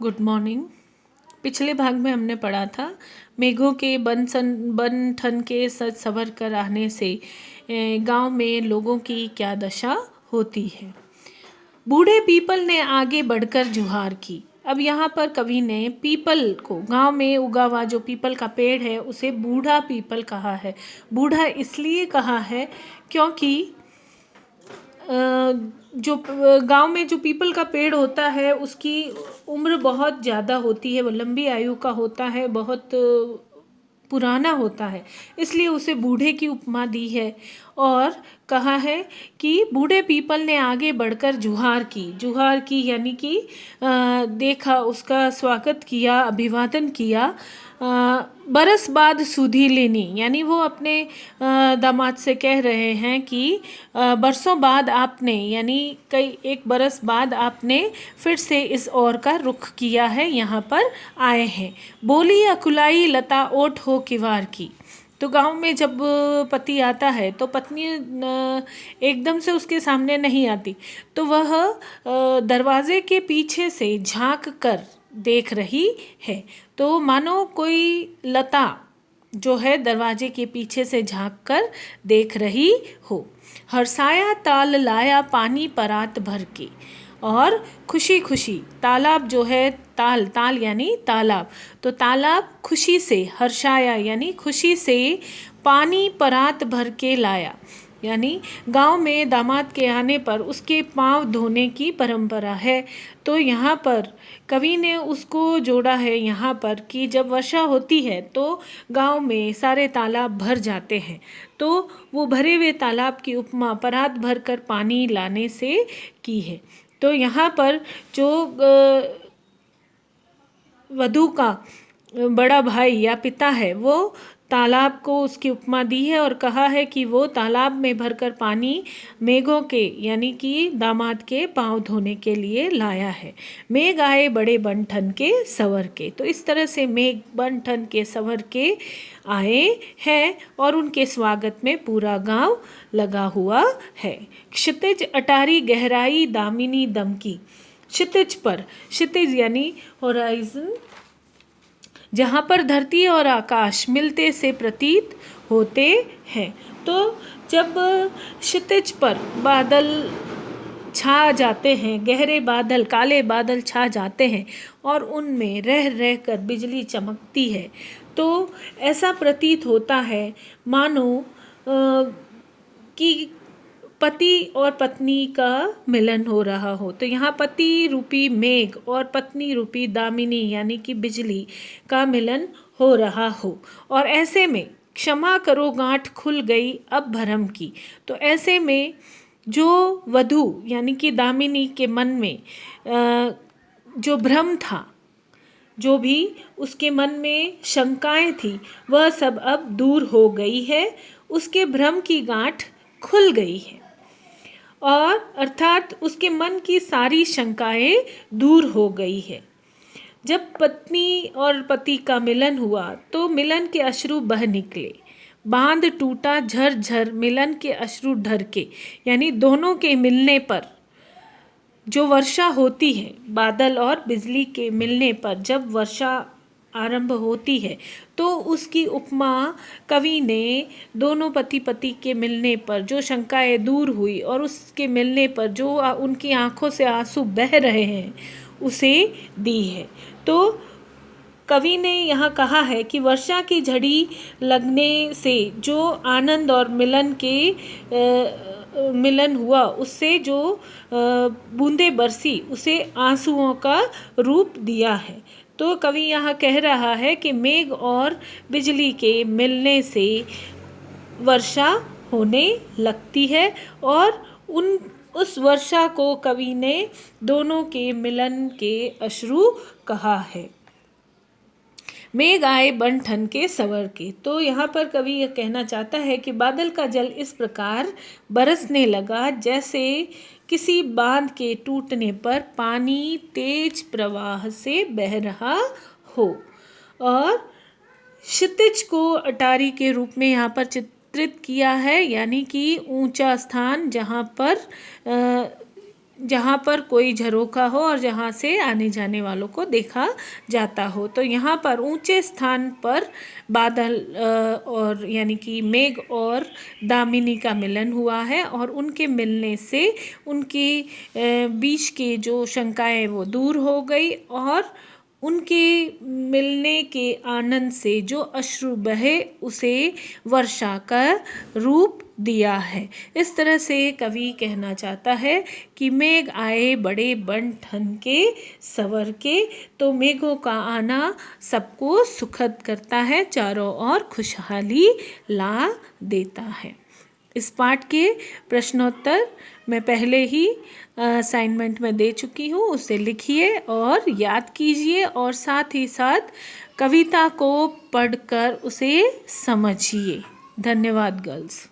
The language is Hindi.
Good morning. पिछले भाग में हमने पढ़ा था मेघों के बन ठन के सज संवर कर आने से गांव में लोगों की क्या दशा होती है। बूढ़े पीपल ने आगे बढ़कर जुहार की। अब यहाँ पर कवि ने पीपल को, गांव में उगा हुआ जो पीपल का पेड़ है, उसे बूढ़ा पीपल कहा है। बूढ़ा इसलिए कहा है क्योंकि जो गांव में जो पीपल का पेड़ होता है उसकी उम्र बहुत ज़्यादा होती है, वो लंबी आयु का होता है, बहुत पुराना होता है, इसलिए उसे बूढ़े की उपमा दी है। और कहा है कि बूढ़े पीपल ने आगे बढ़कर जुहार की यानी कि देखा, उसका स्वागत किया, अभिवादन किया। बरस बाद सुधी लेनी, यानी वो अपने दामाद से कह रहे हैं कि बरसों बाद आपने, यानी कई एक बरस बाद आपने फिर से इस ओर का रुख किया है, यहाँ पर आए हैं। बोली अकुलाई लता ओट हो किवार की। तो गांव में जब पति आता है तो पत्नी एकदम से उसके सामने नहीं आती, तो वह दरवाजे के पीछे से झांक कर देख रही है। तो मानो कोई लता जो है दरवाजे के पीछे से झांक कर देख रही हो। हरसाया ताल लाया पानी परात भर के, और खुशी खुशी, तालाब जो है, ताल यानी तालाब, तो तालाब खुशी से, हर्षाया यानी खुशी से, पानी परात भर के लाया, यानी गांव में दामाद के आने पर उसके पांव धोने की परंपरा है। तो यहाँ पर कवि ने उसको जोड़ा है यहाँ पर कि जब वर्षा होती है तो गांव में सारे तालाब भर जाते हैं, तो वो भरे हुए तालाब की उपमा परात भर कर पानी लाने से की है। तो यहाँ पर जो वधू का बड़ा भाई या पिता है, वो तालाब को उसकी उपमा दी है और कहा है कि वो तालाब में भरकर पानी मेघों के, यानी कि दामाद के पांव धोने के लिए लाया है। मेघ आए बड़े बन ठन के सवर के, तो इस तरह से मेघ बन ठन के सवर के आए हैं और उनके स्वागत में पूरा गांव लगा हुआ है। क्षितिज अटारी गहराई दामिनी दमकी। क्षितिज पर, क्षितिज यानी होराइजन, जहाँ पर धरती और आकाश मिलते से प्रतीत होते हैं। तो जब क्षितिज पर बादल छा जाते हैं, गहरे बादल, काले बादल छा जाते हैं और उनमें रह रह कर बिजली चमकती है, तो ऐसा प्रतीत होता है मानो कि पति और पत्नी का मिलन हो रहा हो। तो यहाँ पति रूपी मेघ और पत्नी रूपी दामिनी यानी कि बिजली का मिलन हो रहा हो। और ऐसे में क्षमा करो गांठ खुल गई अब भरम की। तो ऐसे में जो वधू यानी कि दामिनी के मन में जो भ्रम था, जो भी उसके मन में शंकाएं थी, वह सब अब दूर हो गई है, उसके भ्रम की गांठ खुल गई है, और अर्थात उसके मन की सारी शंकाएं दूर हो गई है। जब पत्नी और पति का मिलन हुआ तो मिलन के अश्रु बह निकले, बांध टूटा झरझर मिलन के अश्रु ढर के, यानी दोनों के मिलने पर जो वर्षा होती है, बादल और बिजली के मिलने पर जब वर्षा आरंभ होती है, तो उसकी उपमा कवि ने दोनों पति पति के मिलने पर जो शंकाएं दूर हुई और उसके मिलने पर जो उनकी आंखों से आंसू बह रहे हैं, उसे दी है। तो कवि ने यहाँ कहा है कि वर्षा की झड़ी लगने से जो आनंद और मिलन हुआ, उससे जो बूंदे बरसी, उसे आंसुओं का रूप दिया है। तो कवि यहाँ कह रहा है कि मेघ और बिजली के मिलने से वर्षा होने लगती है, और उस वर्षा को कवि ने दोनों के मिलन के अश्रु कहा है। मेघ आए बन ठन के सवर के, तो यहाँ पर कवि यह कहना चाहता है कि बादल का जल इस प्रकार बरसने लगा जैसे किसी बांध के टूटने पर पानी तेज प्रवाह से बह रहा हो। और क्षितिज को अटारी के रूप में यहाँ पर चित्रित किया है, यानी कि ऊंचा स्थान जहाँ पर जहाँ पर कोई झरोखा हो और जहाँ से आने जाने वालों को देखा जाता हो। तो यहाँ पर ऊंचे स्थान पर बादल और यानी कि मेघ और दामिनी का मिलन हुआ है और उनके मिलने से उनके बीच के जो शंकाएं वो दूर हो गई और उनके मिलने के आनंद से जो अश्रु बहे उसे वर्षा का रूप दिया है। इस तरह से कवि कहना चाहता है कि मेघ आए बड़े बन ठन के सवर के। तो मेघों का आना सबको सुखद करता है, चारों ओर खुशहाली ला देता है। इस पाठ के प्रश्नोत्तर मैं पहले ही असाइनमेंट में दे चुकी हूँ, उसे लिखिए और याद कीजिए और साथ ही साथ कविता को पढ़कर उसे समझिए। धन्यवाद गर्ल्स।